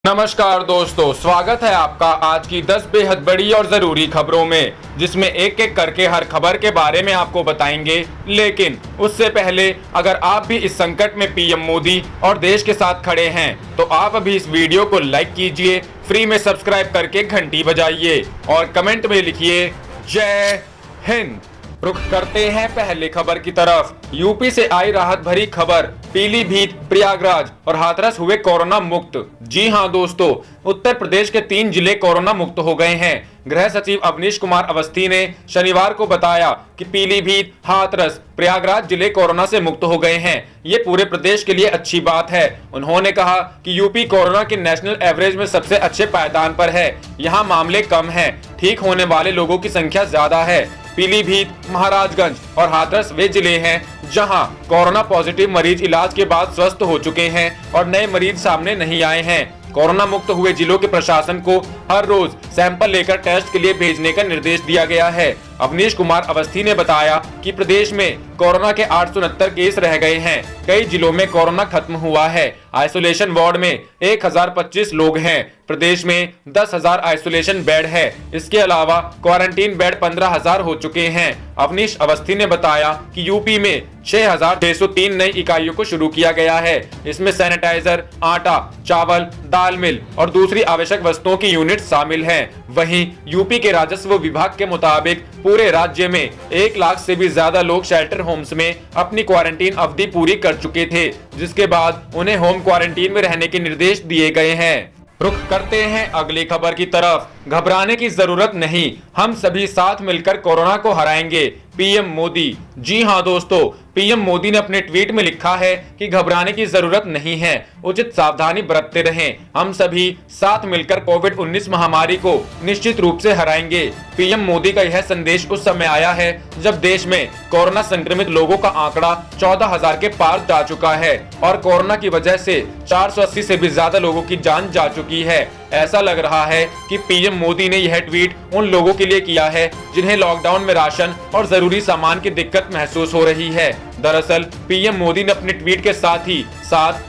नमस्कार दोस्तों, स्वागत है आपका आज की 10 बेहद बड़ी और ज़रूरी खबरों में, जिसमें एक एक करके हर खबर के बारे में आपको बताएंगे। लेकिन उससे पहले अगर आप भी इस संकट में पीएम मोदी और देश के साथ खड़े हैं तो आप अभी इस वीडियो को लाइक कीजिए, फ्री में सब्सक्राइब करके घंटी बजाइए और कमेंट में लिखिए जय हिंद। रुख करते हैं पहले खबर की तरफ। यूपी से आई राहत भरी खबर, पीलीभीत, प्रयागराज और हाथरस हुए कोरोना मुक्त। जी हां दोस्तों, उत्तर प्रदेश के 3 जिले कोरोना मुक्त हो गए हैं। गृह सचिव अवनीश कुमार अवस्थी ने शनिवार को बताया कि पीलीभीत, हाथरस, प्रयागराज जिले कोरोना से मुक्त हो गए हैं। ये पूरे प्रदेश के लिए अच्छी बात है। उन्होंने कहा कि यूपी कोरोना के नेशनल एवरेज में सबसे अच्छे पायदान पर है। यहाँ मामले कम हैं, ठीक होने वाले लोगों की संख्या ज्यादा है। पीलीभीत, महाराजगंज और हाथरस वे जिले हैं जहां कोरोना पॉजिटिव मरीज इलाज के बाद स्वस्थ हो चुके हैं और नए मरीज सामने नहीं आए हैं। कोरोना मुक्त हुए जिलों के प्रशासन को हर रोज सैंपल लेकर टेस्ट के लिए भेजने का निर्देश दिया गया है। अवनीश कुमार अवस्थी ने बताया कि प्रदेश में कोरोना के 869 केस रह गए हैं। कई जिलों में कोरोना खत्म हुआ है। आइसोलेशन वार्ड में 1025 लोग हैं। प्रदेश में 10,000 आइसोलेशन बेड है। इसके अलावा क्वारंटीन बेड 15,000 हो चुके हैं। अवनीश अवस्थी ने बताया कि यूपी में 6,603 नई इकाइयों को शुरू किया गया है। इसमें सैनिटाइजर, आटा, चावल, दाल मिल और दूसरी आवश्यक वस्तुओं की यूनिट शामिल हैं। वहीं यूपी के राजस्व विभाग के मुताबिक पूरे राज्य में 1 लाख से भी ज्यादा लोग शेल्टर होम्स में अपनी क्वारंटीन अवधि पूरी कर चुके थे, जिसके बाद उन्हें होम क्वारंटीन में रहने के निर्देश दिए गए हैं। रुख करते हैं अगली खबर की तरफ। घबराने की जरूरत नहीं, हम सभी साथ मिलकर कोरोना को हराएंगे, पीएम मोदी। जी हां दोस्तों, पीएम मोदी ने अपने ट्वीट में लिखा है कि घबराने की जरूरत नहीं है, उचित सावधानी बरतते रहें। हम सभी साथ मिलकर कोविड-19 महामारी को निश्चित रूप से हराएंगे। पीएम मोदी का यह संदेश उस समय आया है जब देश में कोरोना संक्रमित लोगों का आंकड़ा 14,000 के पार जा चुका है और कोरोना की वजह से 480 से भी ज्यादा लोगों की जान जा चुकी है। ऐसा लग रहा है कि पीएम मोदी ने यह ट्वीट उन लोगों के लिए किया है जिन्हें लॉकडाउन में राशन और जरूरी सामान की दिक्कत महसूस हो रही है। दरअसल पीएम मोदी ने अपने ट्वीट के साथ ही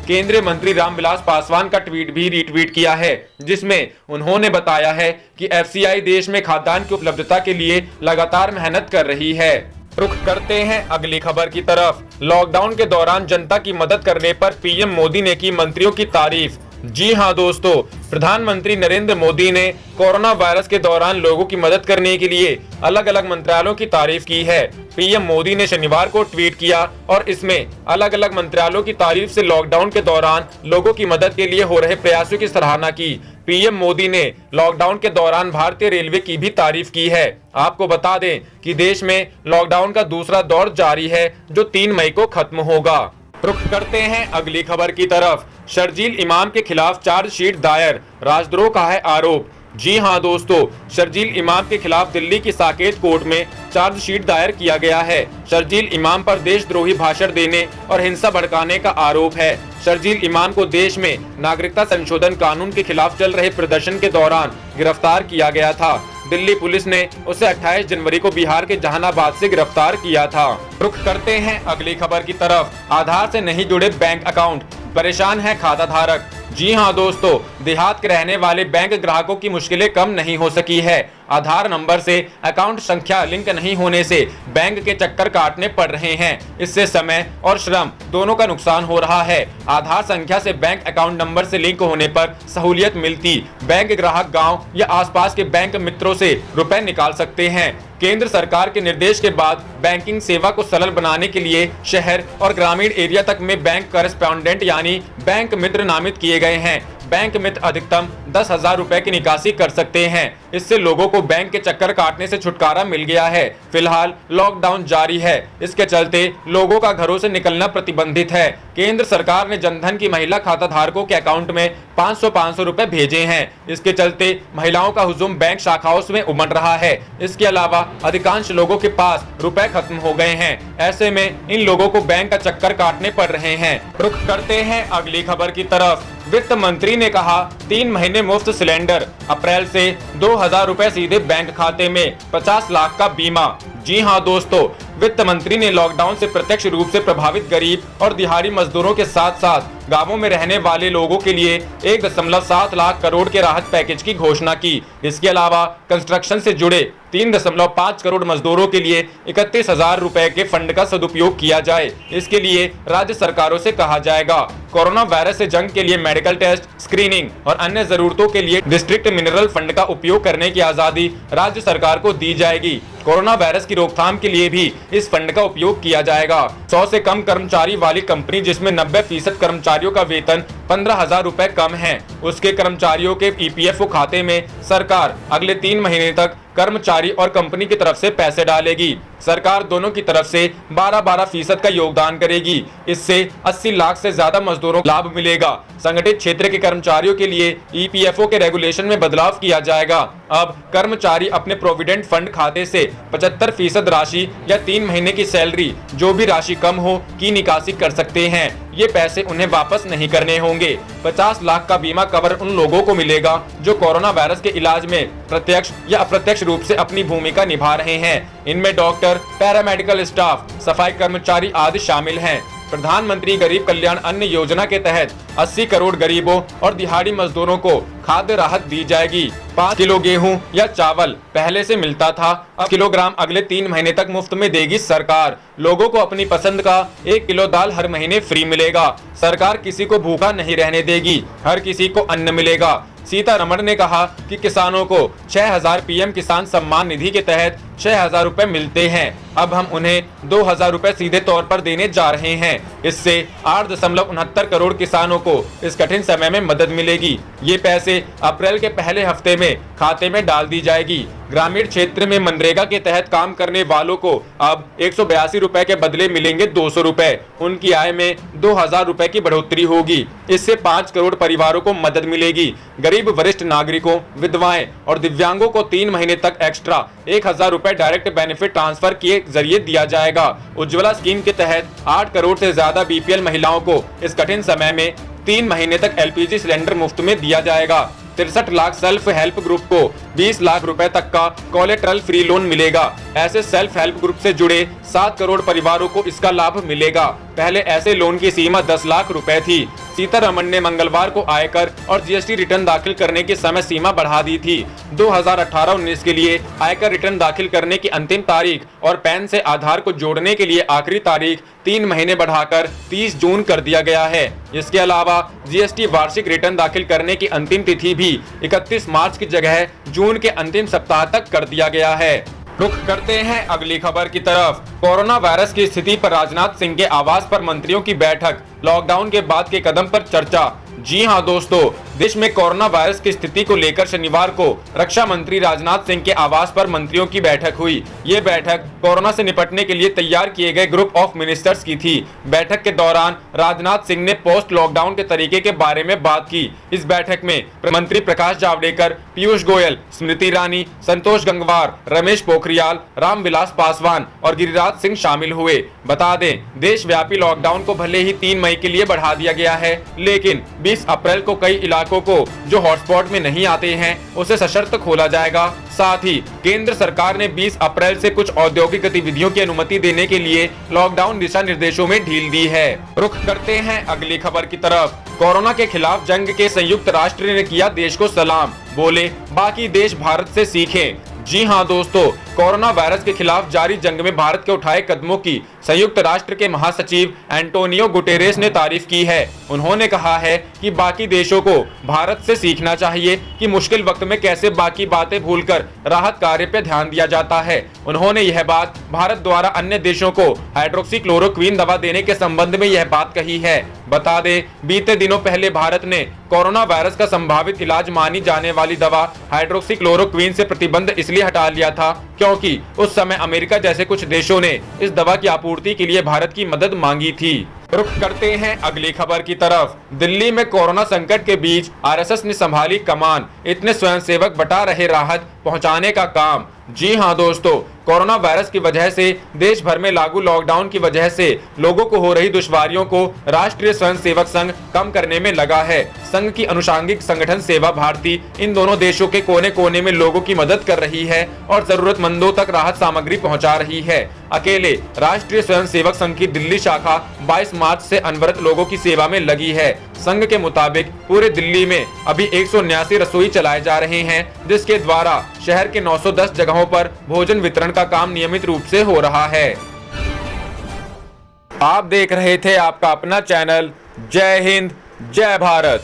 केंद्रीय मंत्री रामविलास पासवान का ट्वीट भी रीट्वीट किया है, जिसमें उन्होंने बताया है कि एफसीआई देश में खाद्यान्न की उपलब्धता के लिए लगातार मेहनत कर रही है। रुख करते हैं अगली खबर की तरफ। लॉकडाउन के दौरान जनता की मदद करने पर पीएम मोदी ने की मंत्रियों की तारीफ। जी हां दोस्तों, प्रधानमंत्री नरेंद्र मोदी ने कोरोना वायरस के दौरान लोगों की मदद करने के लिए अलग अलग मंत्रालयों की तारीफ की है। पीएम मोदी ने शनिवार को ट्वीट किया और इसमें अलग अलग मंत्रालयों की तारीफ से लॉकडाउन के दौरान लोगों की मदद के लिए हो रहे प्रयासों की सराहना की। पीएम मोदी ने लॉकडाउन के दौरान भारतीय रेलवे की भी तारीफ की है। आपको बता दें कि देश में लॉकडाउन का दूसरा दौर जारी है जो 3 मई को खत्म होगा। रुख करते हैं अगली खबर की तरफ। शर्जील इमाम के खिलाफ चार्जशीट दायर, राजद्रोह का है आरोप। जी हां दोस्तों, शर्जील इमाम के खिलाफ दिल्ली की साकेत कोर्ट में चार्जशीट दायर किया गया है। शर्जील इमाम पर देशद्रोही भाषण देने और हिंसा भड़काने का आरोप है। शर्जील इमाम को देश में नागरिकता संशोधन कानून के खिलाफ चल रहे प्रदर्शन के दौरान गिरफ्तार किया गया था। दिल्ली पुलिस ने उसे 28 जनवरी को बिहार के जहानाबाद से गिरफ्तार किया था। रुख करते हैं अगली खबर की तरफ। आधार से नहीं जुड़े बैंक अकाउंट, परेशान है खाता धारक। जी हां दोस्तों, देहात के रहने वाले बैंक ग्राहकों की मुश्किलें कम नहीं हो सकी है। आधार नंबर से अकाउंट संख्या लिंक नहीं होने से बैंक के चक्कर काटने पड़ रहे हैं। इससे समय और श्रम दोनों का नुकसान हो रहा है। आधार संख्या से बैंक अकाउंट नंबर से लिंक होने पर सहूलियत मिलती। बैंक ग्राहक गांव या आसपास के बैंक मित्रों से रुपए निकाल सकते हैं। केंद्र सरकार के निर्देश के बाद बैंकिंग सेवा को सरल बनाने के लिए शहर और ग्रामीण एरिया तक में बैंक करेस्पॉन्डेंट यानी बैंक मित्र नामित किए गए हैं। बैंक मित्र अधिकतम 10,000 रुपए की निकासी कर सकते हैं। इससे लोगों को बैंक के चक्कर काटने से छुटकारा मिल गया है। फिलहाल लॉकडाउन जारी है, इसके चलते लोगों का घरों से निकलना प्रतिबंधित है। केंद्र सरकार ने जनधन की महिला खाता धारकों के अकाउंट में 500 रुपए भेजे हैं। इसके चलते महिलाओं का हुजूम बैंक शाखाओं में उमड़ रहा है। इसके अलावा अधिकांश लोगों के पास रुपए खत्म हो गए हैं। ऐसे में इन लोगों को बैंक का चक्कर काटने पड़ रहे हैं। रुख करते हैं अगली खबर की तरफ। वित्त मंत्री ने कहा 3 महीने मुफ्त सिलेंडर, अप्रैल से 2,000 रुपए सीधे बैंक खाते में, 50 लाख का बीमा। जी हां दोस्तों, वित्त मंत्री ने लॉकडाउन से प्रत्यक्ष रूप से प्रभावित गरीब और दिहाड़ी मजदूरों के साथ साथ गांवों में रहने वाले लोगों के लिए 1.7 लाख करोड़ के राहत पैकेज की घोषणा की। इसके अलावा कंस्ट्रक्शन से जुड़े 3.5 करोड़ मजदूरों के लिए 31,000 रुपए के फंड का सदुपयोग किया जाए। इसके लिए राज्य सरकारों से कहा जाएगा। कोरोना वायरस से जंग के लिए मेडिकल टेस्ट, स्क्रीनिंग और अन्य जरूरतों के लिए डिस्ट्रिक्ट मिनरल फंड का उपयोग करने की आजादी राज्य सरकार को दी जाएगी। कोरोना वायरस की रोकथाम के लिए भी इस फंड का उपयोग किया जाएगा। 100 से कम कर्मचारी वाली कंपनी जिसमें 90% कर्मचारियों का वेतन 15,000 रुपए कम है, उसके कर्मचारियों के EPFO खाते में सरकार अगले 3 महीने तक कर्मचारी और कंपनी की तरफ से पैसे डालेगी। सरकार दोनों की तरफ से 12% का योगदान करेगी। इससे 80 लाख से ज्यादा मजदूरों को लाभ मिलेगा। संगठित क्षेत्र के कर्मचारियों के लिए EPFO के रेगुलेशन में बदलाव किया जाएगा। अब कर्मचारी अपने प्रोविडेंट फंड खाते से 75% राशि या 3 महीने की सैलरी, जो भी राशि कम हो, की निकासी कर सकते हैं। ये पैसे उन्हें वापस नहीं करने होंगे। 50 लाख का बीमा कवर उन लोगों को मिलेगा जो कोरोना वायरस के इलाज में प्रत्यक्ष या अप्रत्यक्ष रूप से अपनी भूमिका निभा रहे हैं। इनमें डॉक्टर, पैरामेडिकल स्टाफ, सफाई कर्मचारी आदि शामिल हैं। प्रधानमंत्री गरीब कल्याण अन्न योजना के तहत 80 करोड़ गरीबों और दिहाड़ी मजदूरों को खाद्य राहत दी जाएगी। 5 किलो गेहूं या चावल पहले से मिलता था, अब किलोग्राम अगले 3 महीने तक मुफ्त में देगी सरकार। लोगों को अपनी पसंद का 1 किलो दाल हर महीने फ्री मिलेगा। सरकार किसी को भूखा नहीं रहने देगी, हर किसी को अन्न मिलेगा। सीतारमण ने कहा कि किसानों को 6,000 PM किसान सम्मान निधि के तहत 6,000 रुपए मिलते हैं। अब हम उन्हें 2,000 रुपए सीधे तौर पर देने जा रहे हैं। इससे 8.69 करोड़ किसानों को इस कठिन समय में मदद मिलेगी। ये पैसे अप्रैल के पहले हफ्ते में खाते में डाल दी जाएगी। ग्रामीण क्षेत्र में मनरेगा के तहत काम करने वालों को अब 182 रुपए के बदले मिलेंगे 200 रुपए। उनकी आय में 2,000 रुपए की बढ़ोतरी होगी। इससे 5 करोड़ परिवारों को मदद मिलेगी। गरीब वरिष्ठ नागरिकों, विधवाएं और दिव्यांगों को 3 महीने तक एक्स्ट्रा 1,000 रुपए डायरेक्ट बेनिफिट ट्रांसफर के जरिए दिया जाएगा। उज्ज्वला स्कीम के तहत 8 करोड़ से ज्यादा BPL महिलाओं को इस कठिन समय में 3 महीने तक LPG सिलेंडर मुफ्त में दिया जाएगा। 63 लाख सेल्फ हेल्प ग्रुप को 20 लाख रुपए तक का कोलेटरल फ्री लोन मिलेगा। ऐसे सेल्फ हेल्प ग्रुप से जुड़े 7 करोड़ परिवारों को इसका लाभ मिलेगा। पहले ऐसे लोन की सीमा 10 लाख रुपए थी। सीतारमण ने मंगलवार को आयकर और GST रिटर्न दाखिल करने की समय सीमा बढ़ा दी थी। 2018-19 के लिए आयकर रिटर्न दाखिल करने की अंतिम तारीख और पैन से आधार को जोड़ने के लिए आखिरी तारीख 3 महीने बढ़ाकर 30 जून कर दिया गया है। इसके अलावा GST वार्षिक रिटर्न दाखिल करने की अंतिम तिथि भी 31 मार्च की जगह जून के अंतिम सप्ताह तक कर दिया गया है। रुख करते हैं अगली खबर की तरफ। कोरोना वायरस की स्थिति पर राजनाथ सिंह के आवास पर मंत्रियों की बैठक, लॉकडाउन के बाद के कदम पर चर्चा। जी हां दोस्तों, देश में कोरोना वायरस की स्थिति को लेकर शनिवार को रक्षा मंत्री राजनाथ सिंह के आवास पर मंत्रियों की बैठक हुई। ये बैठक कोरोना से निपटने के लिए तैयार किए गए ग्रुप ऑफ मिनिस्टर्स की थी। बैठक के दौरान राजनाथ सिंह ने पोस्ट लॉकडाउन के तरीके के बारे में बात की। इस बैठक में मंत्री प्रकाश जावड़ेकर, पीयूष गोयल, स्मृति ईरानी, संतोष गंगवार, रमेश पोखरियाल, रामविलास पासवान और गिरिराज सिंह शामिल हुए। बता दें, देशव्यापी लॉकडाउन को भले ही 3 मई के लिए बढ़ा दिया गया है, लेकिन 20 अप्रैल को कई इलाकों को जो हॉटस्पॉट में नहीं आते हैं उसे सशर्त खोला जाएगा। साथ ही केंद्र सरकार ने 20 अप्रैल से कुछ औद्योगिक गतिविधियों की अनुमति देने के लिए लॉकडाउन दिशा निर्देशों में ढील दी है। रुख करते हैं अगली खबर की तरफ। कोरोना के खिलाफ जंग के संयुक्त राष्ट्र ने किया देश को सलाम, बोले बाकी देश भारत से सीखें। जी हां दोस्तों, कोरोना वायरस के खिलाफ जारी जंग में भारत के उठाए कदमों की संयुक्त राष्ट्र के महासचिव एंटोनियो गुटेरेस ने तारीफ की है। उन्होंने कहा है कि बाकी देशों को भारत से सीखना चाहिए कि मुश्किल वक्त में कैसे बाकी बातें भूलकर राहत कार्य पर ध्यान दिया जाता है। उन्होंने यह बात भारत द्वारा अन्य देशों को हाइड्रोक्सीक्लोरोक्वीन दवा देने के संबंध में यह बात कही है। बता दें, बीते दिनों पहले भारत ने कोरोना वायरस का संभावित इलाज मानी जाने वाली दवा हाइड्रोक्सीक्लोरोक्वीन से प्रतिबंध इसलिए हटा लिया था क्योंकि उस समय अमेरिका जैसे कुछ देशों ने इस दवा की आपूर्ति के लिए भारत की मदद मांगी थी। रुख करते हैं अगली खबर की तरफ। दिल्ली में कोरोना संकट के बीच RSS ने संभाली कमान, इतने स्वयंसेवक बटा रहे राहत, पहुंचाने का काम। जी हां दोस्तों, कोरोना वायरस की वजह से देश भर में लागू लॉकडाउन की वजह से लोगों को हो रही दुश्वारियों को राष्ट्रीय स्वयंसेवक संघ कम करने में लगा है। संघ की अनुषंगिक संगठन सेवा भारती इन दोनों देशों के कोने कोने में लोगों की मदद कर रही है और जरूरतमंदों तक राहत सामग्री पहुंचा रही है। अकेले राष्ट्रीय स्वयंसेवक संघ की दिल्ली शाखा 22 मार्च से अनवरत लोगों की सेवा में लगी है। संघ के मुताबिक पूरे दिल्ली में अभी 179 रसोई चलाए जा रहे हैं, जिसके द्वारा शहर के 910 जगहों पर भोजन वितरण का काम नियमित रूप से हो रहा है। आप देख रहे थे आपका अपना चैनल। जय हिंद, जय भारत।